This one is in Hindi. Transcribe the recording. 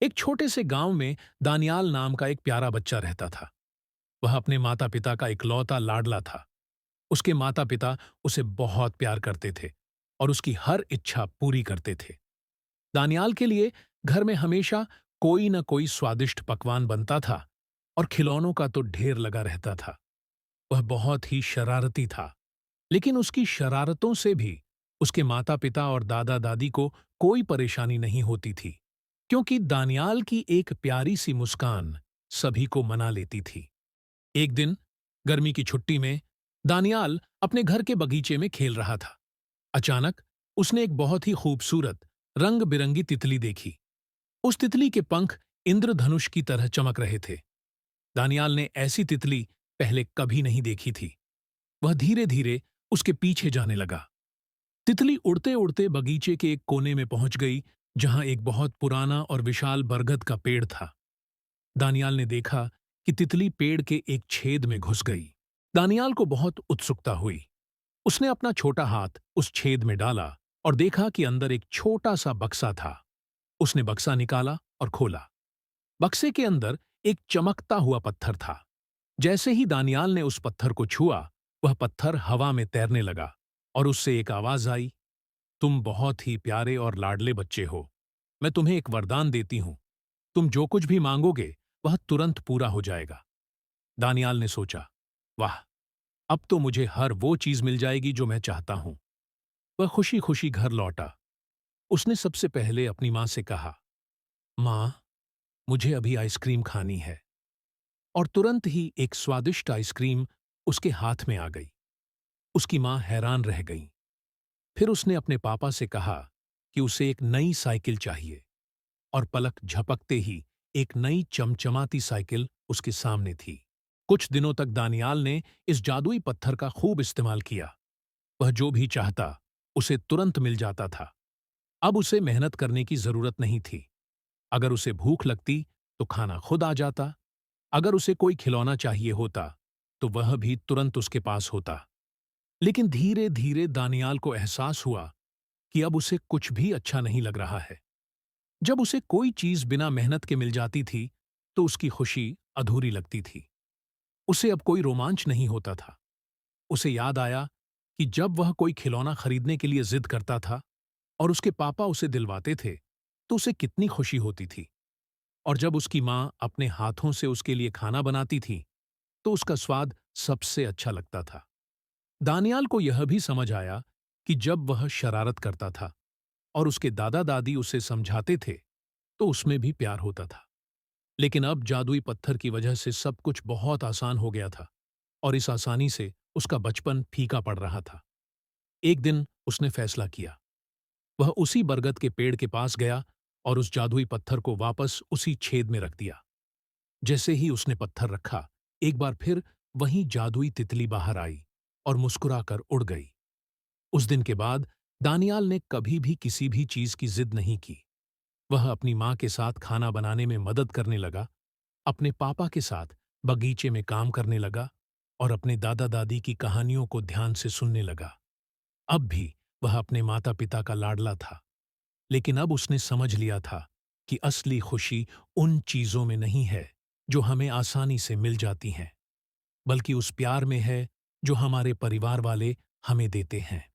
एक छोटे से गांव में दानियाल नाम का एक प्यारा बच्चा रहता था। वह अपने माता पिता का इकलौता लाडला था। उसके माता पिता उसे बहुत प्यार करते थे और उसकी हर इच्छा पूरी करते थे। दानियाल के लिए घर में हमेशा कोई न कोई स्वादिष्ट पकवान बनता था और खिलौनों का तो ढेर लगा रहता था। वह बहुत ही शरारती था, लेकिन उसकी शरारतों से भी उसके माता पिता और दादा दादी को कोई परेशानी नहीं होती थी, क्योंकि दानियाल की एक प्यारी सी मुस्कान सभी को मना लेती थी। एक दिन गर्मी की छुट्टी में दानियाल अपने घर के बगीचे में खेल रहा था। अचानक उसने एक बहुत ही खूबसूरत रंग बिरंगी तितली देखी। उस तितली के पंख इंद्रधनुष की तरह चमक रहे थे। दानियाल ने ऐसी तितली पहले कभी नहीं देखी थी। वह धीरे धीरे उसके पीछे जाने लगा। तितली उड़ते उड़ते बगीचे के एक कोने में पहुंच गई, जहां एक बहुत पुराना और विशाल बरगद का पेड़ था। दानियाल ने देखा कि तितली पेड़ के एक छेद में घुस गई। दानियाल को बहुत उत्सुकता हुई। उसने अपना छोटा हाथ उस छेद में डाला और देखा कि अंदर एक छोटा सा बक्सा था। उसने बक्सा निकाला और खोला। बक्से के अंदर एक चमकता हुआ पत्थर था। जैसे ही दानियाल ने उस पत्थर को छुआ, वह पत्थर हवा में तैरने लगा और उससे एक आवाज आई, तुम बहुत ही प्यारे और लाडले बच्चे हो। मैं तुम्हें एक वरदान देती हूं। तुम जो कुछ भी मांगोगे वह तुरंत पूरा हो जाएगा। दानियाल ने सोचा, वाह, अब तो मुझे हर वो चीज मिल जाएगी जो मैं चाहता हूं। वह खुशी खुशी घर लौटा। उसने सबसे पहले अपनी मां से कहा, मां, मुझे अभी आइसक्रीम खानी है। और तुरंत ही एक स्वादिष्ट आइसक्रीम उसके हाथ में आ गई। उसकी मां हैरान रह गई। फिर उसने अपने पापा से कहा कि उसे एक नई साइकिल चाहिए, और पलक झपकते ही एक नई चमचमाती साइकिल उसके सामने थी। कुछ दिनों तक दानियाल ने इस जादुई पत्थर का खूब इस्तेमाल किया। वह जो भी चाहता उसे तुरंत मिल जाता था। अब उसे मेहनत करने की जरूरत नहीं थी। अगर उसे भूख लगती तो खाना खुद आ जाता। अगर उसे कोई खिलौना चाहिए होता तो वह भी तुरंत उसके पास होता। लेकिन धीरे धीरे दानियाल को एहसास हुआ कि अब उसे कुछ भी अच्छा नहीं लग रहा है। जब उसे कोई चीज बिना मेहनत के मिल जाती थी तो उसकी खुशी अधूरी लगती थी। उसे अब कोई रोमांच नहीं होता था। उसे याद आया कि जब वह कोई खिलौना खरीदने के लिए जिद करता था और उसके पापा उसे दिलवाते थे, तो उसे कितनी खुशी होती थी। और जब उसकी मां अपने हाथों से उसके लिए खाना बनाती थी, तो उसका स्वाद सबसे अच्छा लगता था। दानियाल को यह भी समझ आया कि जब वह शरारत करता था और उसके दादा दादी उसे समझाते थे, तो उसमें भी प्यार होता था। लेकिन अब जादुई पत्थर की वजह से सब कुछ बहुत आसान हो गया था, और इस आसानी से उसका बचपन फीका पड़ रहा था। एक दिन उसने फैसला किया। वह उसी बरगद के पेड़ के पास गया और उस जादुई पत्थर को वापस उसी छेद में रख दिया। जैसे ही उसने पत्थर रखा, एक बार फिर वही जादुई तितली बाहर आई और मुस्कुराकर उड़ गई। उस दिन के बाद दानियाल ने कभी भी किसी भी चीज की जिद नहीं की। वह अपनी मां के साथ खाना बनाने में मदद करने लगा, अपने पापा के साथ बगीचे में काम करने लगा और अपने दादा दादी की कहानियों को ध्यान से सुनने लगा। अब भी वह अपने माता पिता का लाडला था, लेकिन अब उसने समझ लिया था कि असली खुशी उन चीजों में नहीं है जो हमें आसानी से मिल जाती हैं, बल्कि उस प्यार में है जो हमारे परिवार वाले हमें देते हैं।